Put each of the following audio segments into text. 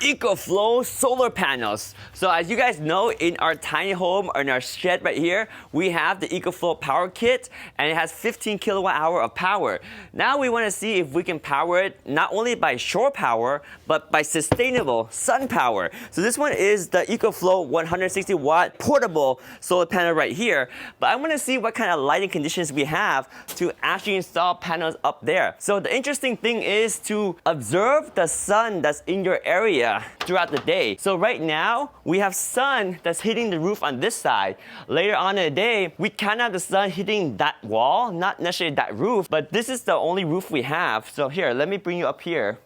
EcoFlow solar panels. So as you guys know, in our tiny home or in our shed right here, we have the EcoFlow power kit, and it has 15 kilowatt hour of power. Now we want to see if we can power it not only by shore power, but by sustainable sun power. So this one is the EcoFlow 160 watt portable solar panel right here. But I want to see what kind of lighting conditions we have to actually install panels up there. So the interesting thing is to observe the sun that's in your area throughout the day. So right now, we have sun that's hitting the roof on this side. Later on in the day, we can have the sun hitting that wall, not necessarily that roof, but this is the only roof we have. So here, let me bring you up here,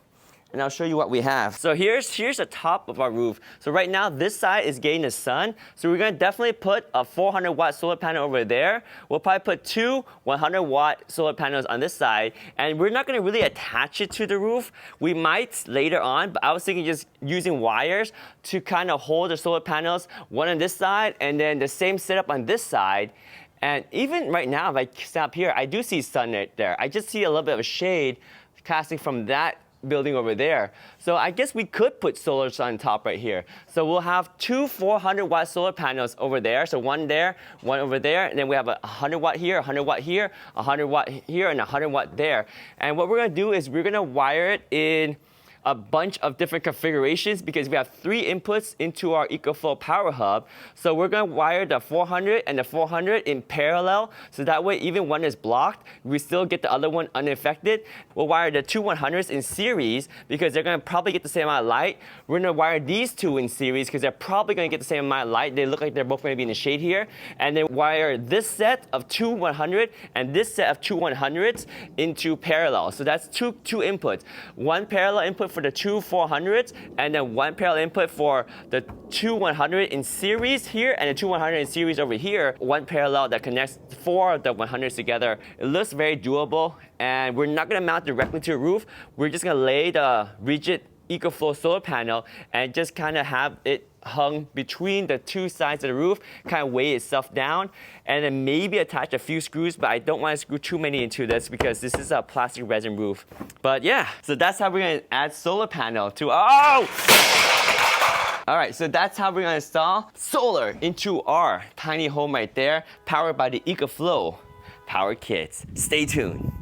and I'll show you what we have. So here's the top of our roof. So right now, this side is getting the sun. So we're gonna definitely put a 400 watt solar panel over there. We'll probably put two 100 watt solar panels on this side. And we're not gonna really attach it to the roof. We might later on, but I was thinking just using wires to kind of hold the solar panels, one on this side, and then the same setup on this side. And even right now, if I stop here, I do see sun right there. I just see a little bit of a shade casting from that building over there. So I guess we could put solar on top right here. So we'll have two 400 watt solar panels over there. So one there, one over there, and then we have a 100 watt here, 100 watt here, 100 watt here, and 100 watt there. And what we're gonna do is we're gonna wire it in a bunch of different configurations because we have 3 inputs into our EcoFlow power hub. So we're going to wire the 400 and the 400 in parallel, so that way even one is blocked, we still get the other one unaffected. We'll wire the two 100s in series because they're going to probably get the same amount of light. We're going to wire these two in series because they're probably going to get the same amount of light. They look like they're both going to be in the shade here. And then wire this set of two 100 and this set of two 100s into parallel. So that's two inputs. One parallel input for the two 400s, and then one parallel input for the two 100 in series here, and the two 100 in series over here. One parallel that connects 4 of the 100s together. It looks very doable, and we're not going to mount directly to the roof. We're just going to lay the rigid EcoFlow solar panel and just kind of have it hung between the two sides of the roof, kind of weigh itself down, and then maybe attach a few screws, but I don't want to screw too many into this because this is a plastic resin roof. But yeah, so that's how we're going to add solar panel to, All right, so that's how we're going to install solar into our tiny home right there, powered by the EcoFlow power kits. Stay tuned.